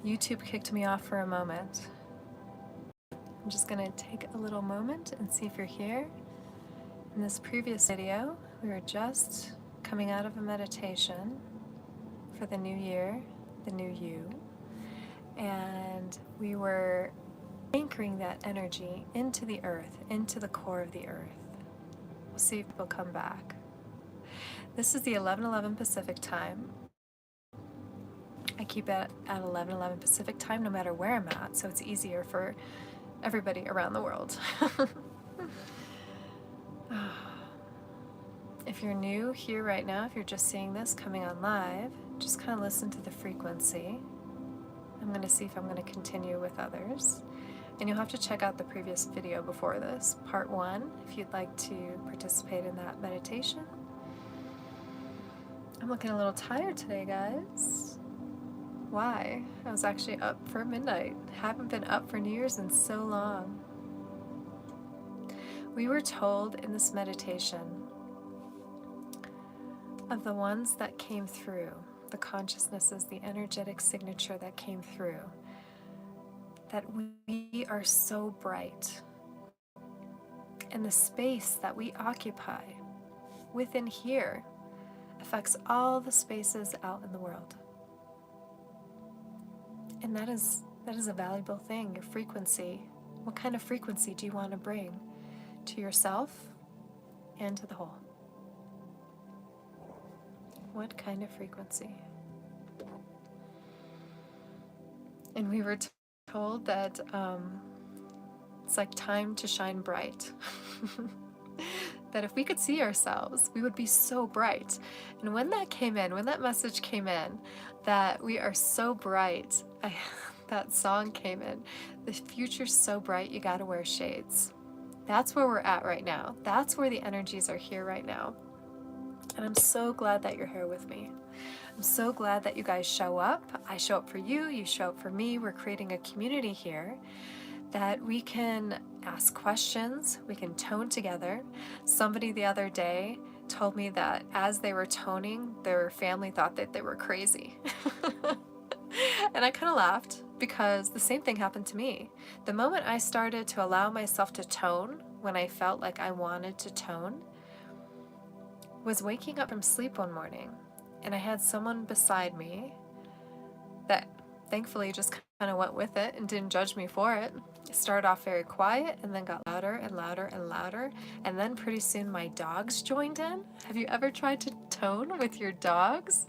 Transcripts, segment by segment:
YouTube kicked me off for a moment. I'm just going to take a little moment and see if you're here. In this previous video, we were just coming out of a meditation for the new year, the new you, and we were anchoring that energy into the earth, into the core of the earth. We'll see if people come back. This is the 11:11 Pacific time. I keep it at 11:11 Pacific time no matter where I'm at, so it's easier for everybody around the world. If you're new here right now, if you're just seeing this coming on live, just kind of listen to the frequency. I'm going to see if I'm going to continue with others. And you'll have to check out the previous video before this, part 1, if you'd like to participate in that meditation. I'm looking a little tired today, guys. Why? I was actually up for midnight. Haven't been up for New Year's in so long. We were told in this meditation of the ones that came through, the consciousnesses, the energetic signature that came through, that we are so bright. And the space that we occupy within here affects all the spaces out in the world. And that is a valuable thing, your frequency. What kind of frequency do you want to bring to yourself and to the whole? What kind of frequency? And we were told that it's like time to shine bright. That if we could see ourselves, we would be so bright. And when that came in, when that message came in, that we are so bright, that song came in, the future's so bright, you gotta wear shades. That's where we're at right now. That's where the energies are here right now. And I'm so glad that you're here with me. I'm so glad that you guys show up. I show up for you, you show up for me. We're creating a community here that we can ask questions, we can tone together. Somebody the other day told me that as they were toning, their family thought that they were crazy. And I kind of laughed because the same thing happened to me. The moment I started to allow myself to tone, when I felt like I wanted to tone, was waking up from sleep one morning, and I had someone beside me that thankfully just kind of went with it and didn't judge me for it. It started off very quiet and then got louder and louder and louder, and then pretty soon my dogs joined in. Have you ever tried to tone with your dogs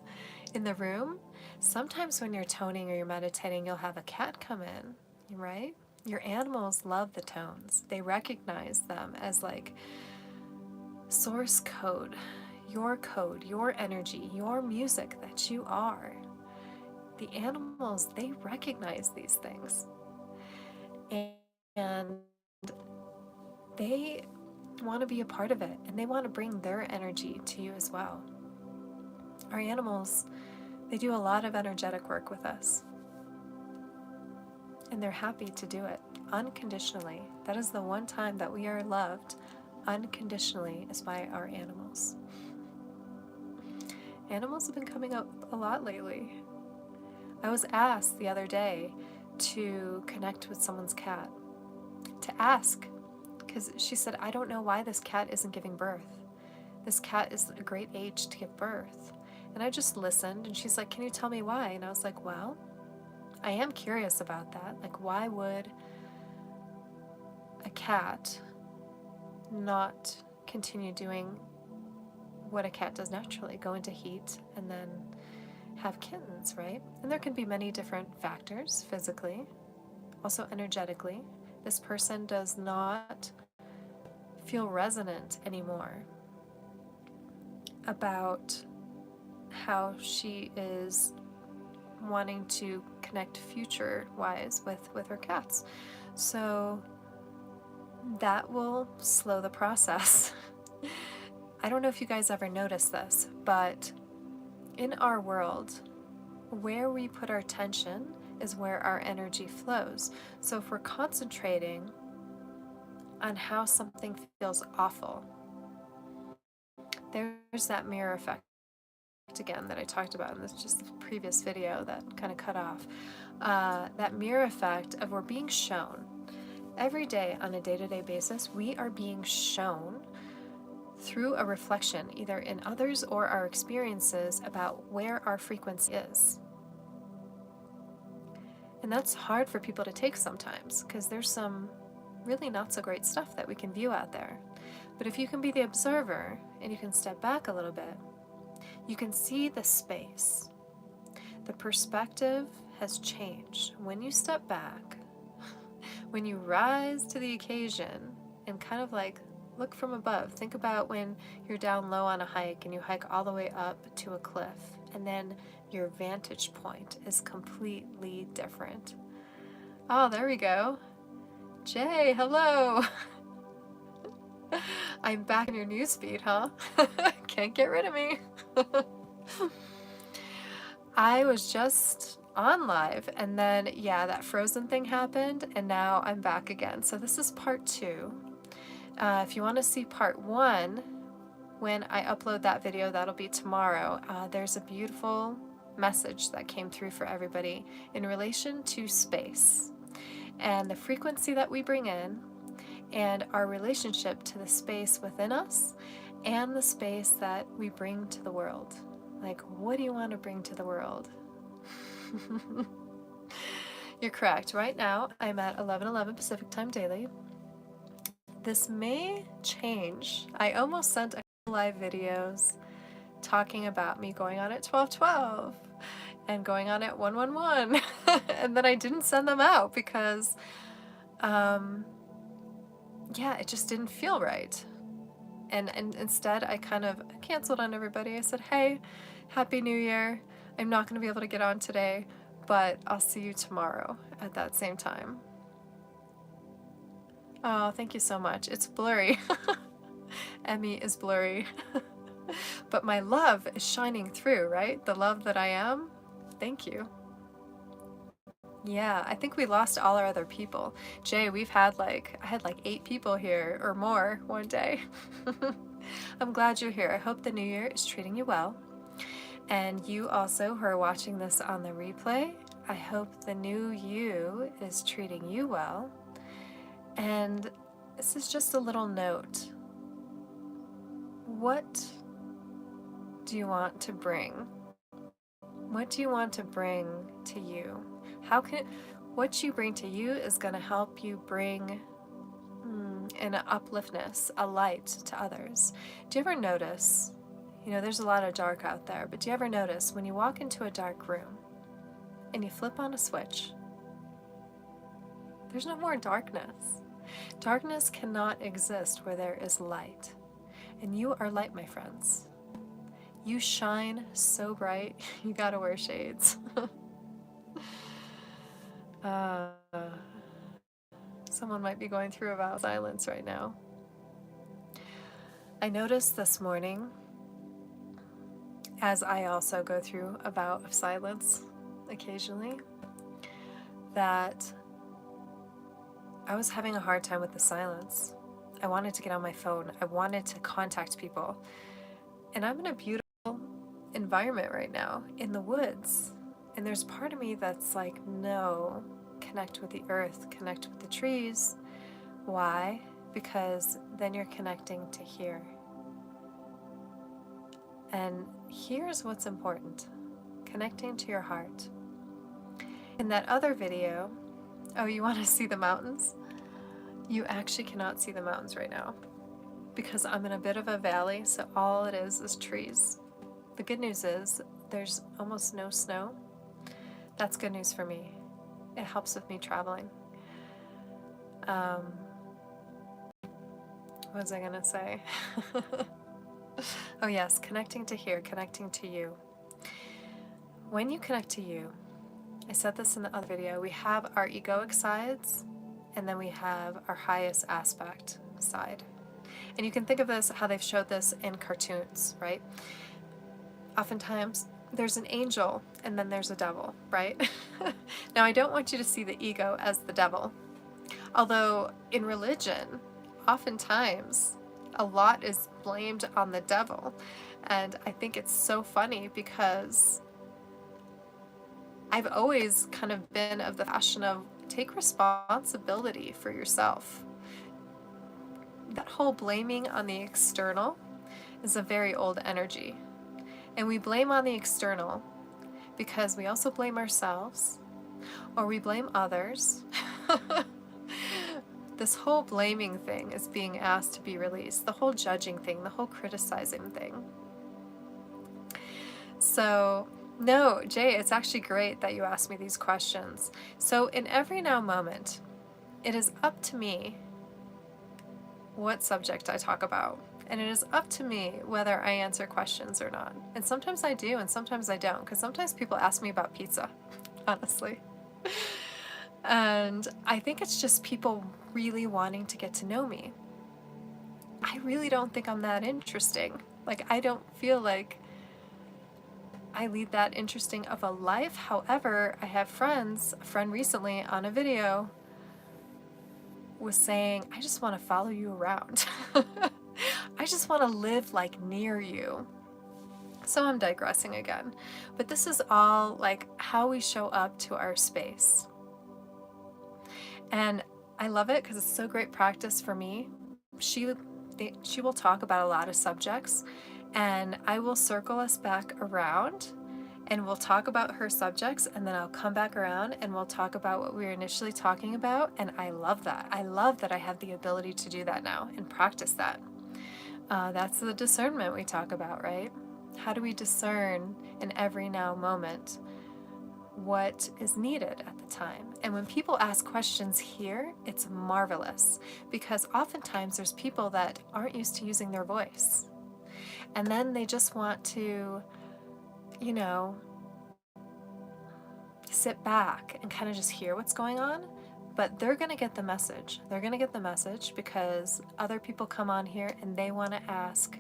in the room? Sometimes when you're toning or you're meditating, you'll have a cat come in, right? Your animals love the tones. They recognize them as like source code, your energy, your music that you are. The animals, they recognize these things. And they want to be a part of it, and they want to bring their energy to you as well. Our animals, they do a lot of energetic work with us. And they're happy to do it unconditionally. That is the one time that we are loved unconditionally, is by our animals. Animals have been coming up a lot lately. I was asked the other day to connect with someone's cat, to ask, because she said, I don't know why this cat isn't giving birth. This cat is a great age to give birth. And I just listened, and she's like, can you tell me why? And I was like, well, I am curious about that. Like, why would a cat not continue doing what a cat does naturally, go into heat and then have kittens, right? And there can be many different factors, physically, also energetically. This person does not feel resonant anymore about how she is wanting to connect future-wise with her cats. So that will slow the process. I don't know if you guys ever noticed this, but in our world, where we put our attention is where our energy flows. So if we're concentrating on how something feels awful, there's that mirror effect again that I talked about in this just the previous video that kind of cut off. that mirror effect of we're being shown. Every day on a day-to-day basis, we are being shown through a reflection, either in others or our experiences, about where our frequency is. And that's hard for people to take sometimes, because there's some really not so great stuff that we can view out there. But if you can be the observer and you can step back a little bit, you can see the space. The perspective has changed. When you step back, when you rise to the occasion and kind of like look from above, think about when you're down low on a hike and you hike all the way up to a cliff, and then your vantage point is completely different. Oh, there we go. Jay, hello. I'm back in your newsfeed, huh? Can't get rid of me. I was just on live, and then, yeah, that frozen thing happened, and now I'm back again. So this is part 2. If you want to see part 1, when I upload that video, that'll be tomorrow. There's a beautiful message that came through for everybody in relation to space and the frequency that we bring in, and our relationship to the space within us and the space that we bring to the world. Like, what do you want to bring to the world? You're correct. Right now, I'm at 11:11 Pacific Time daily. This may change. I almost sent a couple live videos talking about me going on at 12:12 and going on at 1:11, and then I didn't send them out because, yeah, it just didn't feel right. And instead, I kind of canceled on everybody. I said, hey, Happy New Year. I'm not going to be able to get on today, but I'll see you tomorrow at that same time. Oh, thank you so much. It's blurry. Emmy is blurry. But my love is shining through, right? The love that I am. Thank you. Yeah, I think we lost all our other people. Jay, I had like 8 people here or more one day. I'm glad you're here. I hope the new year is treating you well. And you also who are watching this on the replay, I hope the new you is treating you well. And this is just a little note. What do you want to bring? What do you want to bring to you? What you bring to you is going to help you bring an upliftness, a light to others. Do you ever notice, there's a lot of dark out there, but do you ever notice when you walk into a dark room and you flip on a switch, there's no more darkness. Darkness cannot exist where there is light. And you are light, my friends. You shine so bright, you gotta wear shades. Someone might be going through a vow of silence right now. I noticed this morning, as I also go through a vow of silence occasionally, that I was having a hard time with the silence. I wanted to get on my phone. I wanted to contact people. And I'm in a beautiful environment right now, in the woods. And there's part of me that's like, no, connect with the earth, connect with the trees. Why? Because then you're connecting to here. And here's what's important, connecting to your heart. In that other video, oh, you want to see the mountains? You actually cannot see the mountains right now because I'm in a bit of a valley, so all it is trees. The good news is there's almost no snow. That's good news for me. It helps with me traveling. What was I gonna say? Oh yes, connecting to here, connecting to you. When you connect to you, I said this in the other video, we have our egoic sides, and then we have our highest aspect side. And you can think of this, how they've showed this in cartoons, right? Oftentimes, there's an angel, and then there's a devil, right? Now, I don't want you to see the ego as the devil. Although, in religion, oftentimes, a lot is blamed on the devil. And I think it's so funny because I've always kind of been of the fashion of take responsibility for yourself. That whole blaming on the external is a very old energy. And we blame on the external because we also blame ourselves or we blame others. This whole blaming thing is being asked to be released. The whole judging thing, the whole criticizing thing. So, no, Jay, it's actually great that you asked me these questions. So, in every now moment, it is up to me what subject I talk about. And it is up to me whether I answer questions or not. And sometimes I do, and sometimes I don't, because sometimes people ask me about pizza, honestly. And I think it's just people really wanting to get to know me. I really don't think I'm that interesting. Like, I don't feel like I lead that interesting of a life. However, I have friends, a friend recently on a video was saying, I just want to follow you around. I just want to live like near you. So I'm digressing again. But this is all like how we show up to our space. And I love it because it's so great practice for me. She will talk about a lot of subjects, and I will circle us back around and we'll talk about her subjects, and then I'll come back around and we'll talk about what we were initially talking about. And I love that. I love that I have the ability to do that now and practice that. That's the discernment we talk about, right? How do we discern in every now moment what is needed at the time? And when people ask questions here, it's marvelous because oftentimes there's people that aren't used to using their voice. And then they just want to, you know, sit back and kind of just hear what's going on. But they're going to get the message. They're going to get the message because other people come on here and they want to ask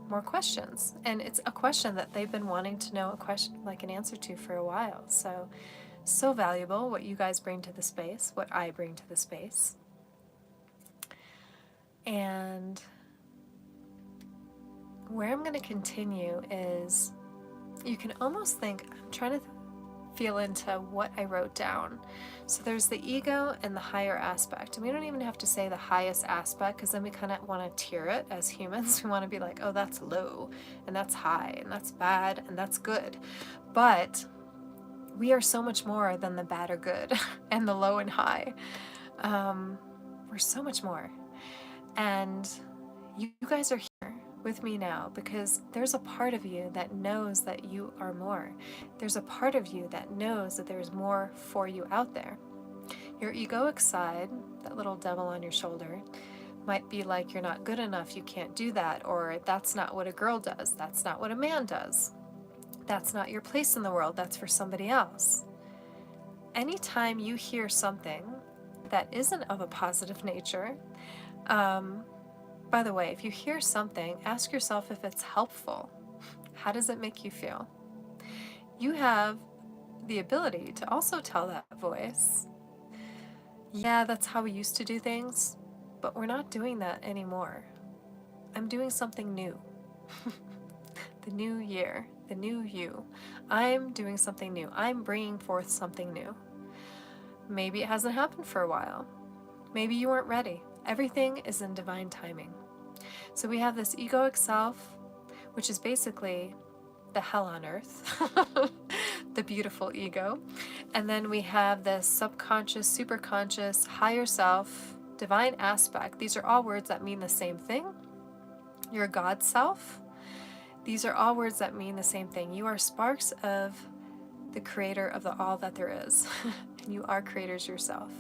more questions. And it's a question that they've been wanting to know an answer to for a while. So valuable what you guys bring to the space, what I bring to the space. And where I'm going to continue is, you can almost think, I'm trying to feel into what I wrote down. So there's the ego and the higher aspect. And we don't even have to say the highest aspect, because then we kind of want to tier it as humans. We want to be like, oh, that's low, and that's high, and that's bad, and that's good. But we are so much more than the bad or good and the low and high. We're so much more. And you guys are here with me now because there's a part of you that knows that you are more. There's a part of you that knows that there's more for you out there. Your egoic side, that little devil on your shoulder, might be like, you're not good enough, you can't do that, or that's not what a girl does, that's not what a man does, that's not your place in the world, that's for somebody else. Anytime you hear something that isn't of a positive nature, by the way, if you hear something, ask yourself if it's helpful. How does it make you feel? You have the ability to also tell that voice, yeah, that's how we used to do things, but we're not doing that anymore. I'm doing something new. The new year, the new you. I'm doing something new. I'm bringing forth something new. Maybe it hasn't happened for a while. Maybe you weren't ready. Everything is in divine timing. So we have this egoic self, which is basically the hell on earth, the beautiful ego. And then we have this subconscious, superconscious, higher self, divine aspect. These are all words that mean the same thing. Your God self. These are all words that mean the same thing. You are sparks of the creator of the all that there is. And you are creators yourself.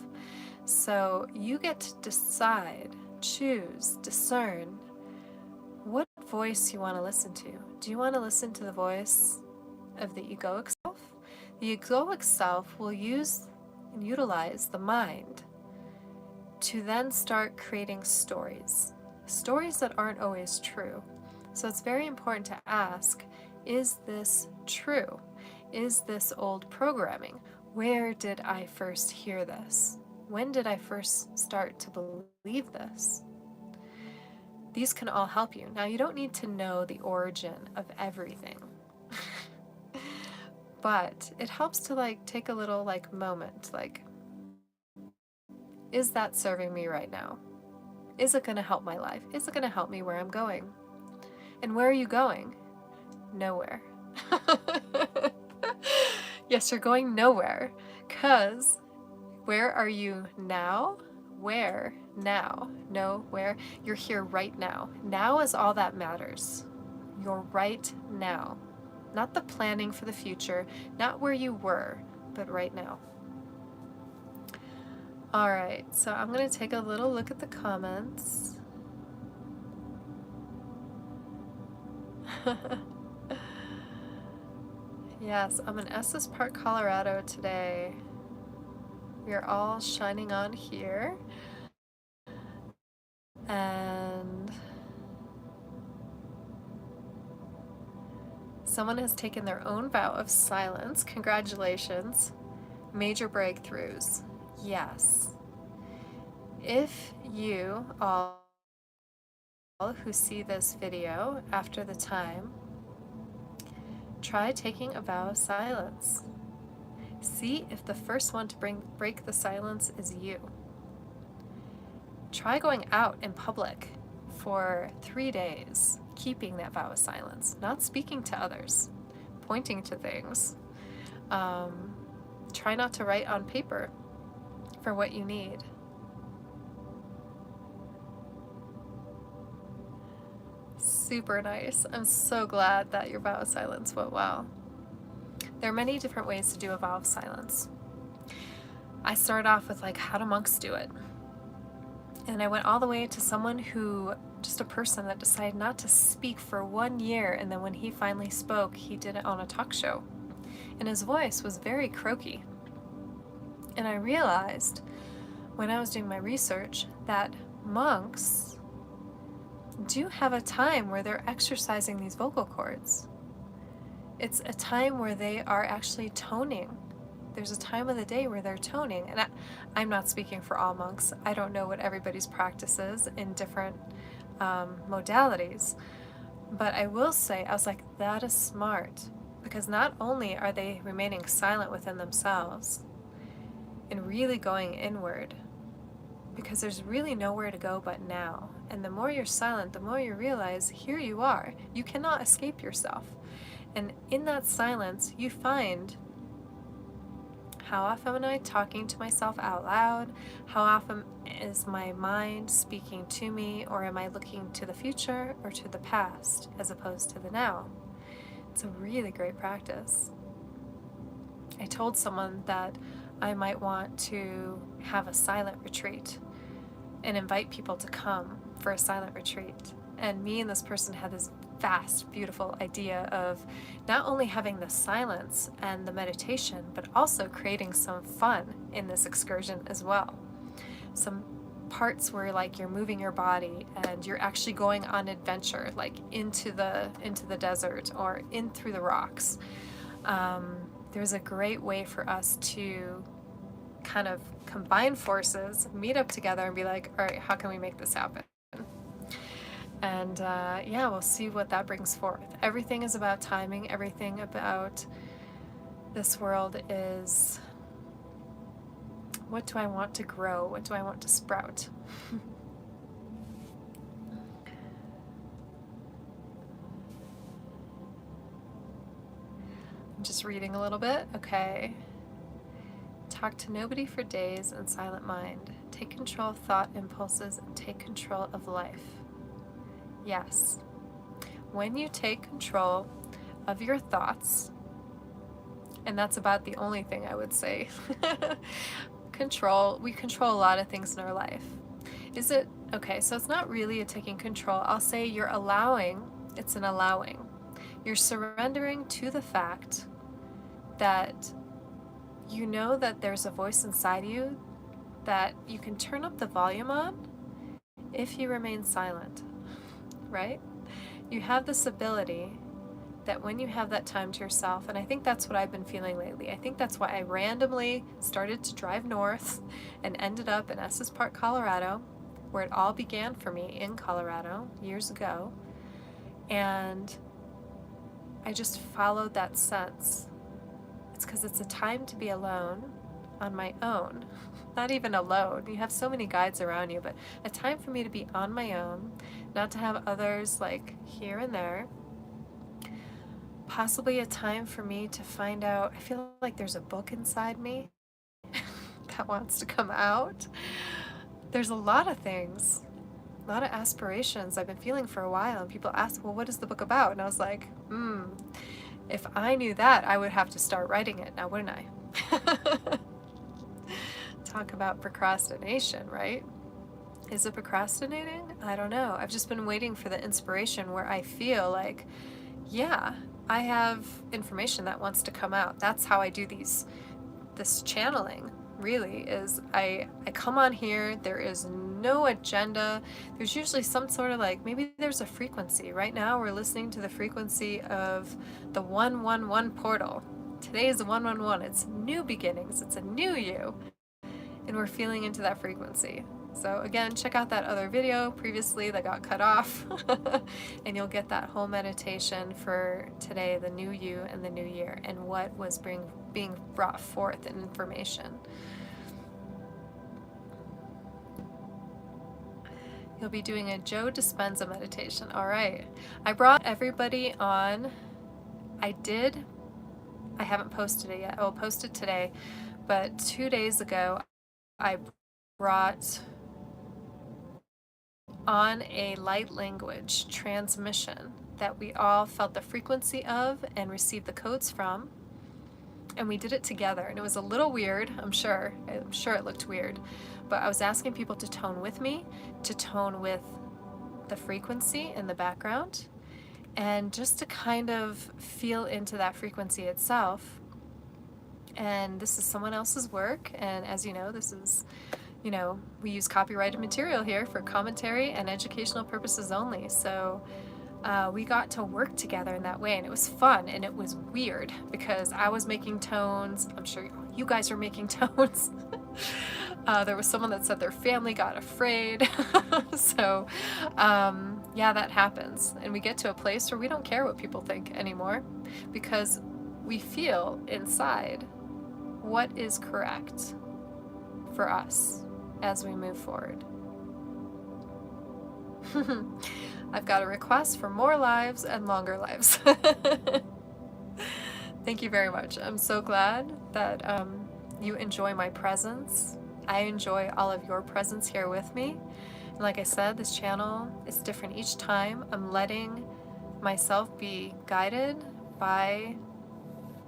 So you get to decide, choose, discern what voice you want to listen to. Do you want to listen to the voice of the egoic self? The egoic self will use and utilize the mind to then start creating stories that aren't always true. So it's very important to ask, is this true? Is this old programming? Where did I first hear this? When did I first start to believe this? These can all help you. Now, you don't need to know the origin of everything, But it helps to like take a little like moment, like, is that serving me right now? Is it going to help my life? Is it going to help me where I'm going? And where are you going? Nowhere. Yes, you're going nowhere. Because where are you now? Where now? No, where? You're here right now. Now is all that matters. You're right now. Not the planning for the future, not where you were, but right now. All right, so I'm going to take a little look at the comments. Yes, I'm in Estes Park, Colorado today. We are all shining on here. And someone has taken their own vow of silence. Congratulations. Major breakthroughs. Yes. If you all who see this video after the time, try taking a vow of silence. See if the first one to break the silence is you. Try going out in public for 3 days, keeping that vow of silence, not speaking to others, pointing to things. Try not to write on paper for what you need. Super nice. I'm so glad that your vow of silence went well. There are many different ways to do a vow of silence. I started off with like, how do monks do it? And I went all the way to someone who, just a person that decided not to speak for 1 year, and then when he finally spoke, he did it on a talk show. And his voice was very croaky. And I realized when I was doing my research that monks do have a time where they're exercising these vocal cords. It's a time where they are actually toning. There's a time of the day where they're toning. And I'm not speaking for all monks. I don't know what everybody's practice is in different modalities. But I will say, I was like, that is smart. Because not only are they remaining silent within themselves and really going inward, because there's really nowhere to go but now. And the more you're silent, the more you realize, here you are. You cannot escape yourself. And in that silence, you find, how often am I talking to myself out loud? How often is my mind speaking to me, or am I looking to the future or to the past as opposed to the now? It's a really great practice. I told someone that I might want to have a silent retreat and invite people to come for a silent retreat. And me and this person had this vast, beautiful idea of not only having the silence and the meditation, but also creating some fun in this excursion as well. Some parts where like you're moving your body and you're actually going on adventure, like into the desert or in through the rocks. There's a great way for us to kind of combine forces, meet up together and be like, all right, how can we make this happen? And yeah, we'll see what that brings forth. Everything is about timing. Everything about this world is, what do I want to grow? What do I want to sprout? I'm just reading a little bit. Okay. Talk to nobody for days in silent mind. Take control of thought impulses and take control of life. Yes. When you take control of your thoughts, and that's about the only thing I would say. We control a lot of things in our life. Is it, okay, so it's not really a taking control. I'll say you're allowing, it's an allowing. You're surrendering to the fact that you know that there's a voice inside you that you can turn up the volume on if you remain silent, right? You have this ability that when you have that time to yourself, and I think that's what I've been feeling lately. I think that's why I randomly started to drive north and ended up in Estes Park, Colorado, where it all began for me in Colorado years ago. And I just followed that sense It's because it's a time to be alone on my own. Not even alone. You have so many guides around you, but a time for me to be on my own, not to have others like here and there. Possibly a time for me to find out, I feel like there's a book inside me that wants to come out. There's a lot of things, a lot of aspirations I've been feeling for a while, and people ask, well, what is the book about? And I was like, if I knew that, I would have to start writing it now, wouldn't I? Talk about procrastination, right? Is it procrastinating? I don't know. I've just been waiting for the inspiration where I feel like, yeah, I have information that wants to come out. That's how I do this channeling, really, is I come on here, there is no agenda. There's usually some sort of like, maybe there's a frequency. Right now we're listening to the frequency of the 111 portal. Today is the 111. It's new beginnings. It's a new you. And we're feeling into that frequency. So again, check out that other video previously that got cut off and you'll get that whole meditation for today, the new you and the new year, and what was being brought forth in information. You'll be doing a Joe Dispenza meditation. All right. I brought everybody on. I haven't posted it yet. I will post it today. But 2 days ago, I brought on a light language transmission that we all felt the frequency of and received the codes from. And we did it together, and it was a little weird, I'm sure it looked weird, but I was asking people to tone with me, to tone with the frequency in the background, and just to kind of feel into that frequency itself. And this is someone else's work, and as you know, this is, we use copyrighted material here for commentary and educational purposes only, so we got to work together in that way, and it was fun, and it was weird because I was making tones. I'm sure you guys are making tones. There was someone that said their family got afraid. So yeah, that happens, and we get to a place where we don't care what people think anymore because we feel inside what is correct for us as we move forward. I've got a request for more lives and longer lives. Thank you very much. I'm so glad that you enjoy my presence. I enjoy all of your presence here with me. And like I said, this channel is different each time. I'm letting myself be guided by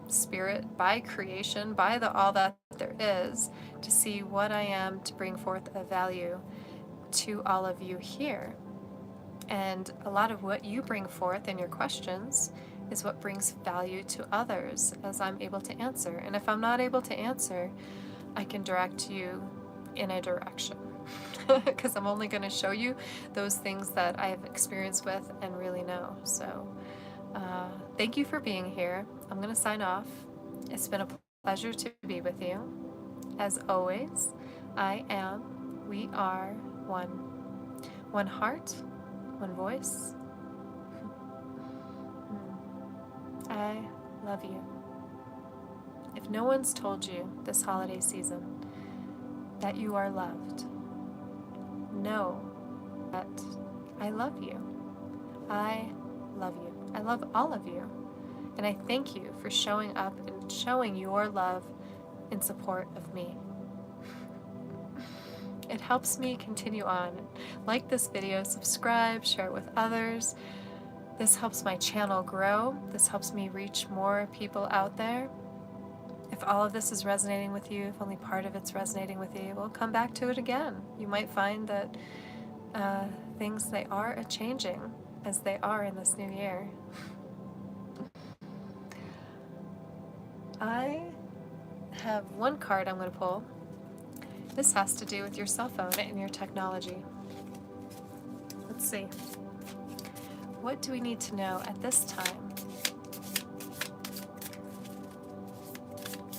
spirit, by creation, by all that there is, to see what I am to bring forth a value to all of you here. And a lot of what you bring forth in your questions is what brings value to others as I'm able to answer. And if I'm not able to answer, I can direct you in a direction because I'm only going to show you those things that I have experience with and really know. So thank you for being here. I'm going to sign off. It's been a pleasure to be with you. As always, we are one. One heart, one voice. I love you. If no one's told you this holiday season that you are loved, know that I love you. I love you. I love all of you. And I thank you for showing up and showing your love in support of me. It helps me continue on. Like this video, subscribe, share it with others. This helps my channel grow. This helps me reach more people out there. If all of this is resonating with you, if only part of it's resonating with you, we'll come back to it again. You might find that things, they are a-changing as they are in this new year. I have one card I'm going to pull. This has to do with your cell phone and your technology. Let's see. What do we need to know at this time?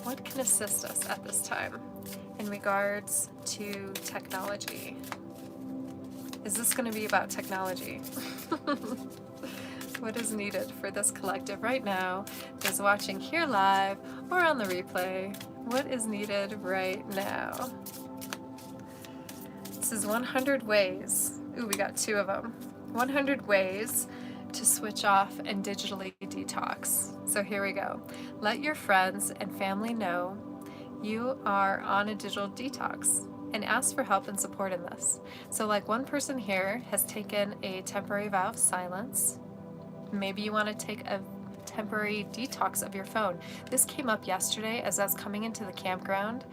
What can assist us at this time in regards to technology? Is this going to be about technology? What is needed for this collective right now that is watching here live or on the replay. What is needed right now? This is 100 ways. Ooh, we got 2 of them. 100 ways to switch off and digitally detox. So here we go. Let your friends and family know you are on a digital detox and ask for help and support in this. So like one person here has taken a temporary vow of silence. Maybe you want to take a temporary detox of your phone. This came up yesterday as I was coming into the campground.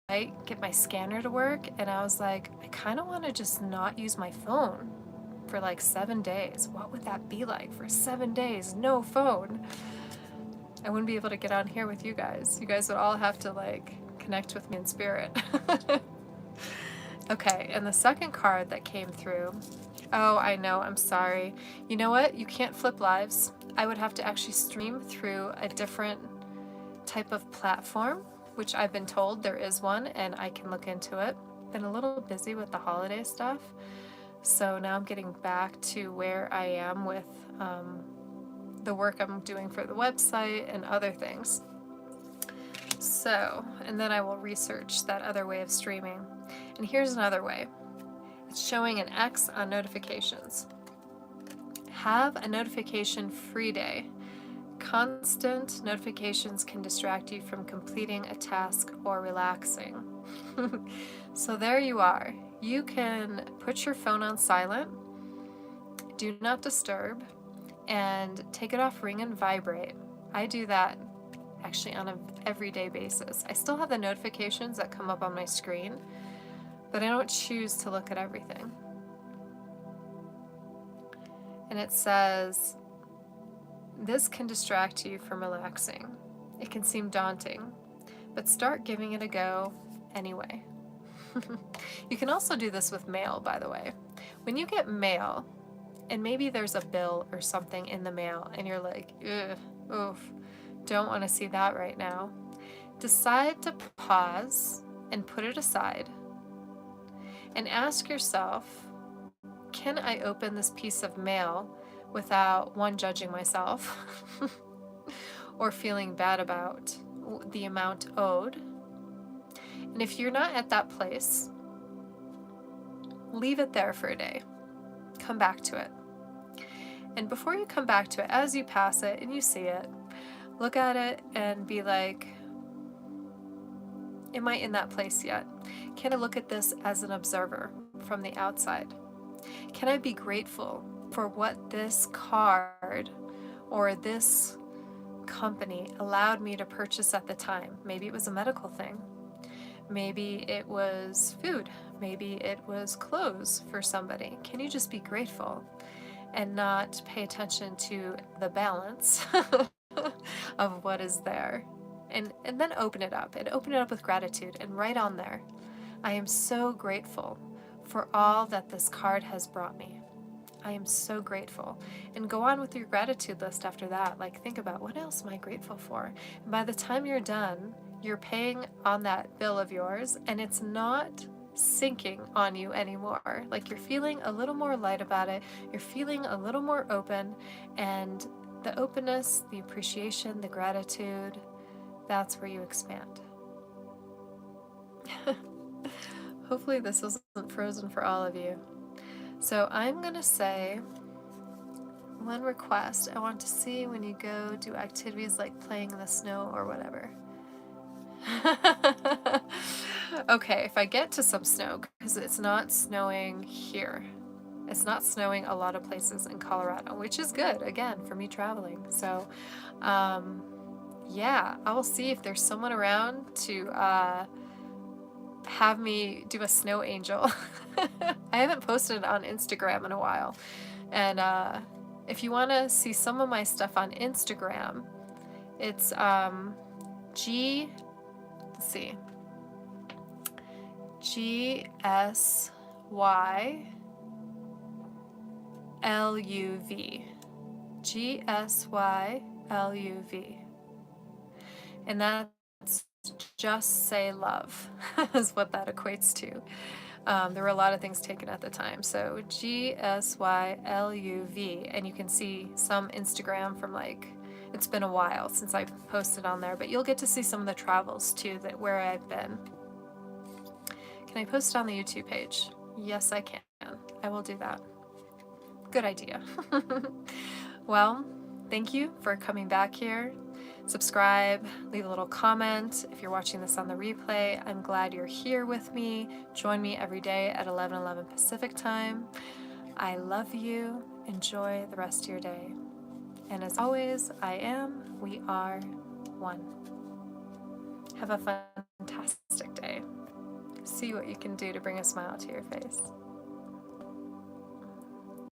I get my scanner to work and I was like, I kind of want to just not use my phone for like 7 days. What would that be like for 7 days? No phone. I wouldn't be able to get on here with you guys. You guys would all have to like connect with me in spirit. Okay, and the second card that came through, oh, I know, I'm sorry. You know what? You can't flip lives. I would have to actually stream through a different type of platform, which I've been told there is one, and I can look into it. Been a little busy with the holiday stuff, so now I'm getting back to where I am with the work I'm doing for the website and other things. So, and then I will research that other way of streaming. And here's another way. It's showing an X on notifications. Have a notification-free day. Constant notifications can distract you from completing a task or relaxing. So there you are. You can put your phone on silent, do not disturb, and take it off ring and vibrate. I do that actually on an everyday basis. I still have the notifications that come up on my screen, but I don't choose to look at everything. And it says, this can distract you from relaxing. It can seem daunting, but start giving it a go anyway. You can also do this with mail, by the way. When you get mail, and maybe there's a bill or something in the mail, and you're like, ugh, oof, don't want to see that right now. Decide to pause and put it aside and ask yourself, can I open this piece of mail without, one, judging myself or feeling bad about the amount owed? And if you're not at that place, leave it there for a day. Come back to it. And before you come back to it, as you pass it and you see it, look at it and be like, am I in that place yet? Can I look at this as an observer from the outside? Can I be grateful for what this card or this company allowed me to purchase at the time? Maybe it was a medical thing. Maybe it was food. Maybe it was clothes for somebody. Can you just be grateful and not pay attention to the balance of what is there? And then open it up, and open it up with gratitude, and write on there, I am so grateful for all that this card has brought me. I am so grateful. And go on with your gratitude list after that. Like, think about, what else am I grateful for? And by the time you're done, you're paying on that bill of yours, and it's not sinking on you anymore. Like, you're feeling a little more light about it. You're feeling a little more open, and the openness, the appreciation, the gratitude, that's where you expand. Hopefully this wasn't frozen for all of you. So I'm gonna say one request. I want to see when you go do activities like playing in the snow or whatever. Okay, if I get to some snow, because it's not snowing here. It's not snowing a lot of places in Colorado, which is good, again, for me traveling. So, yeah, I will see if there's someone around to have me do a snow angel. I haven't posted on Instagram in a while. And if you want to see some of my stuff on Instagram, it's GSYLUV. GSYLUV. And that's just say love is what that equates to. There were a lot of things taken at the time. So GSYLUV, and you can see some Instagram from like, It's been a while since I've posted on there, but you'll get to see some of the travels too, that where I've been. Can I post it on the YouTube page? Yes, I can. I will do that. Good idea. Well, thank you for coming back here. Subscribe, leave a little comment. If you're watching this on the replay, I'm glad you're here with me. Join me every day at 11:11 Pacific time. I love you. Enjoy the rest of your day. And as always, we are one. Have a fantastic day. See what you can do to bring a smile to your face.